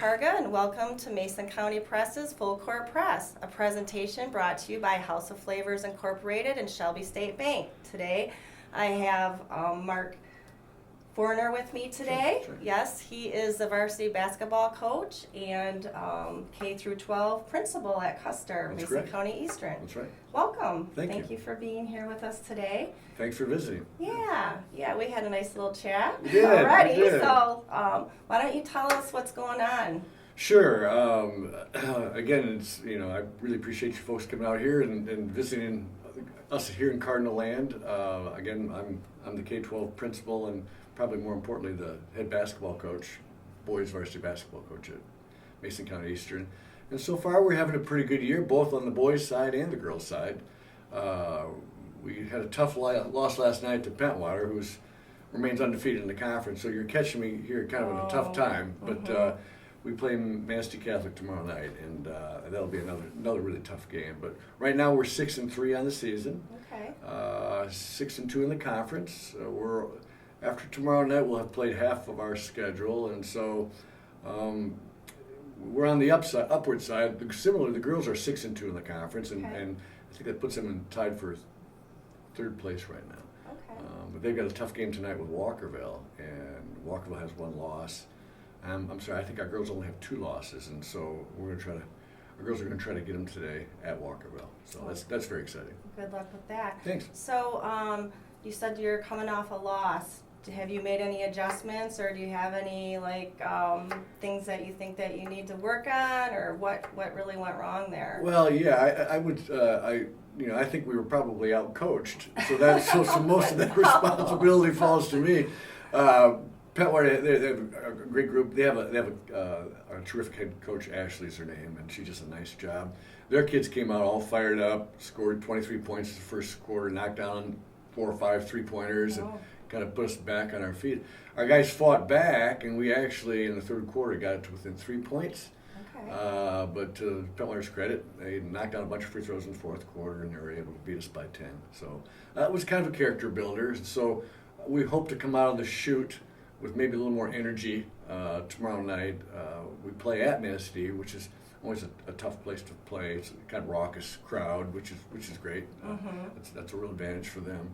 Zatarga, and welcome to Mason County Press's Full Court Press, a presentation brought to you by House of Flavors Incorporated and Shelby State Bank. Today, I have Mark Forner with me today. Sure. Yes, he is the varsity basketball coach and K through 12 principal at CUSTER, That's Mason correct. County Eastern. That's right. Welcome. Thank you for being here with us today. Thanks for visiting. Yeah, we had a nice little chat We did, already. we did. So, why don't you tell us what's going on? Sure. Again, it's I really appreciate you folks coming out here and visiting us here in Cardinal Land. Again, I'm the K-12 principal and probably more importantly the head basketball coach, boys varsity basketball coach at Mason County Eastern. And so far we're having a pretty good year, both on the boys' side and the girls' side. We had a tough loss last night to Pentwater, who remains undefeated in the conference. So you're catching me here kind of in a tough time. But we play Manistee Catholic tomorrow night, and that'll be another really tough game. But right now we're 6-3 on the season. Okay. 6-2 in the conference. After tomorrow night we'll have played half of our schedule, and so we're on the upward side. Similarly, the girls are 6-2 in the conference, and I think that puts them tied for third place right now. Okay. But they've got a tough game tonight with Walkerville, and Walkerville has one loss. I'm sorry, I think our girls only have 2 losses, and so our girls are going to try to get them today at Walkerville. So that's very exciting. Good luck with that. Thanks. So, you said you're coming off a loss. Have you made any adjustments, or do you have any things that you think that you need to work on, or what really went wrong there? Well, yeah, I would. I think we were probably out-coached, so most of that responsibility falls to me. Pentwater, they have a great group. They have a terrific head coach. Ashley's her name, and she does a nice job. Their kids came out all fired up, scored 23 points in the first quarter, knocked down 4 or 5 three-pointers, and kind of put us back on our feet. Our guys fought back, and we actually, in the third quarter, got it to within 3 points. Okay. But to Pentwater's credit, they knocked down a bunch of free throws in the fourth quarter, and they were able to beat us by 10. So that was kind of a character builder. So we hope to come out of the chute with maybe a little more energy tomorrow night. We play at Manistee, which is always a tough place to play. It's a kind of raucous crowd, which is great. That's a real advantage for them.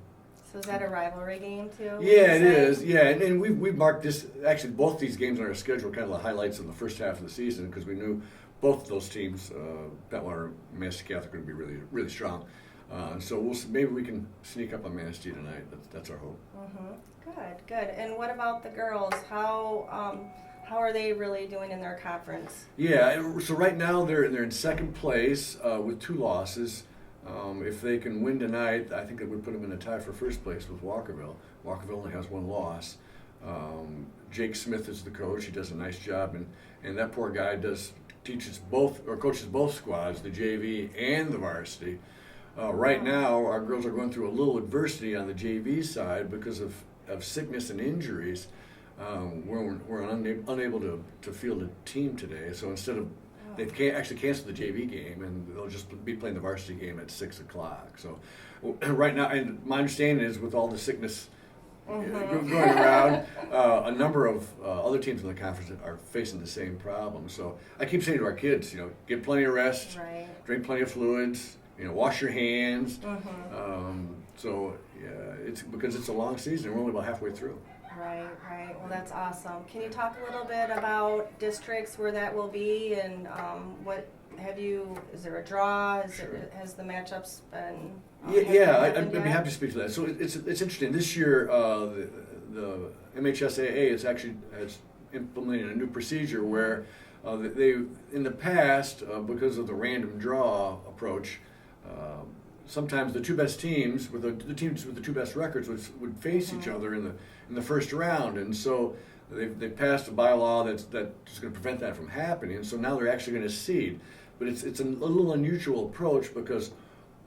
So is that a rivalry game too? Yeah, it is. Yeah, and we've marked this. Actually, both these games on our schedule are kind of the highlights of the first half of the season because we knew both of those teams, Pentwater and Manistee Catholic, are going to be really, really strong. So maybe we can sneak up on Manistee tonight. That's our hope. Good. And what about the girls? How are they really doing in their conference? Yeah. So right now they're in second place with 2 losses. If they can win tonight, I think that would put them in a tie for first place with Walkerville. Walkerville only has 1 loss. Jake Smith is the coach. He does a nice job, and that poor guy coaches both squads, the JV and the varsity. Right now, our girls are going through a little adversity on the JV side because of sickness and injuries. We're unable to field a team today, so instead of they've actually canceled the JV game, and they'll just be playing the varsity game at 6 o'clock. So right now, and my understanding is with all the sickness going around, a number of other teams in the conference are facing the same problem. So I keep saying to our kids, get plenty of rest, drink plenty of fluids, wash your hands. So yeah, it's because it's a long season. We're only about halfway through. Right. Well, that's awesome. Can you talk a little bit about districts where that will be, and is there a draw? Has the matchups been? I'd be happy to speak to that. So it's interesting. This year, the MHSAA has implemented a new procedure where they, in the past, because of the random draw approach, sometimes the 2 best teams, the teams with the 2 best records, would face each other in the first round, and so they passed a bylaw that's going to prevent that from happening. And so now they're actually going to seed, but it's a little unusual approach because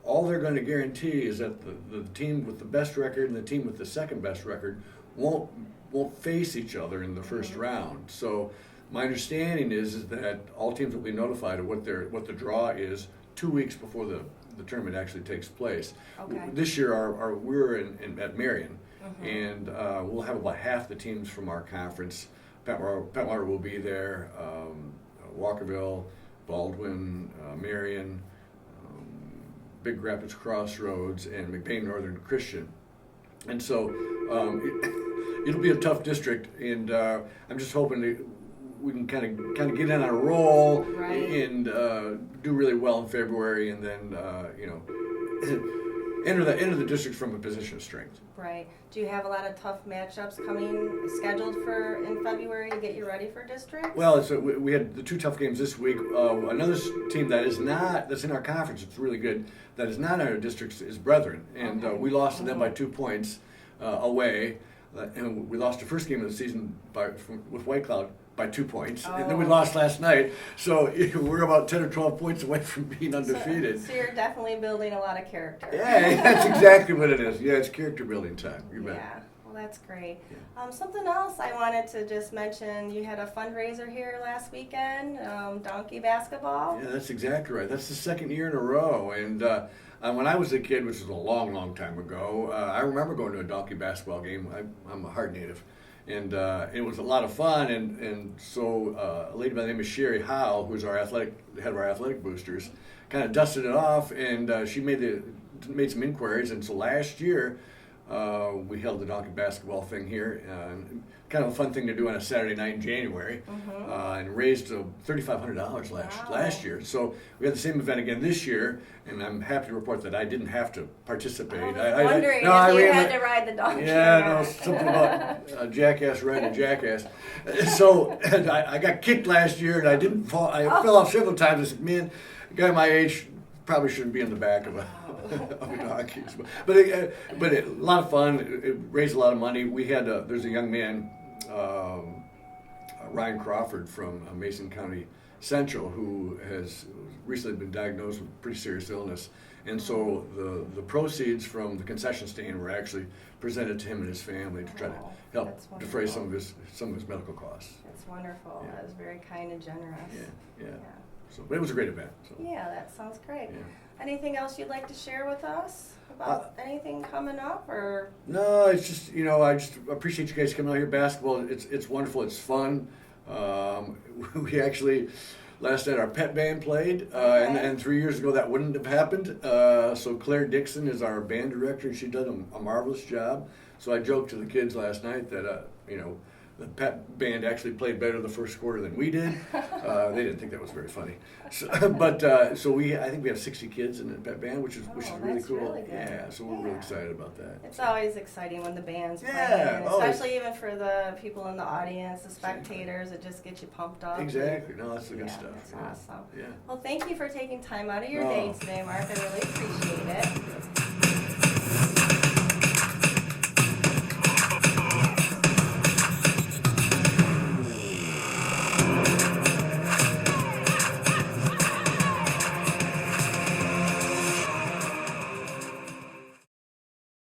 all they're going to guarantee is that the team with the best record and the team with the second best record won't face each other in the first round. So my understanding is that all teams will be notified of what the draw is 2 weeks before the tournament actually takes place. This year, we're at Marion, and we'll have about half the teams from our conference Petwater will be there, Walkerville, Baldwin, Marion, Big Rapids Crossroads, and McBain Northern Christian. And so it'll be a tough district, and I'm just hoping that we can kind of get in on a roll and do really well in February, and then enter the district from a position of strength. Right. Do you have a lot of tough matchups scheduled for in February to get you ready for district? Well, we had the 2 tough games this week. Another team that's in our conference, it's really good, that is not in our district is Brethren, and we lost to them by 2 points away, and we lost the first game of the season with White Cloud by 2 points, and then we lost last night. So we're about 10 or 12 points away from being undefeated. So you're definitely building a lot of character. Yeah, that's exactly what it is. Yeah, it's character building time. You bet. Yeah, well, that's great. Yeah. Something else I wanted to just mention, you had a fundraiser here last weekend, donkey basketball. Yeah, that's exactly right. That's the 2nd year in a row. And when I was a kid, which was a long, long time ago, I remember going to a donkey basketball game. I'm a Hart native. And it was a lot of fun, and so a lady by the name of Sherry Howe, who's the head of our athletic boosters, kind of dusted it off, and she made some inquiries. And so last year we held the donkey basketball thing here, kind of a fun thing to do on a Saturday night in January, and raised $3,500 last year. So we had the same event again this year, and I'm happy to report that I didn't have to participate. I was wondering if you had to ride the donkey. Yeah, no, something about a jackass riding a jackass. So I got kicked last year, and I didn't fall. I fell off several times. I said, man, a guy my age probably shouldn't be in the back of a donkey. But a lot of fun. It raised a lot of money. We had there's a young man, Ryan Crawford from Mason County Central, who has recently been diagnosed with pretty serious illness, and so the proceeds from the concession stand were actually presented to him and his family to try to help defray some of his medical costs. That's wonderful. Yeah. That was very kind and generous. Yeah. So, but it was a great event. So. Yeah, that sounds great. Yeah. Anything else you'd like to share with us about anything coming up, or? No, it's just I just appreciate you guys coming out here. Basketball, it's wonderful. It's fun. We actually last night our pet band played, and 3 years ago that wouldn't have happened. So Claire Dixon is our band director, and she did a marvelous job. So I joked to the kids last night that the pet band actually played better the first quarter than we did. They didn't think that was very funny. So, I think we have 60 kids in the pet band, which is really cool. Really good. Yeah, so we're really excited about that. It's always exciting when the band's playing, especially even for the people in the audience, the spectators. It just gets you pumped up. Exactly. No, that's the good stuff. That's awesome. Yeah. Well, thank you for taking time out of your day today, Mark. I really appreciate it.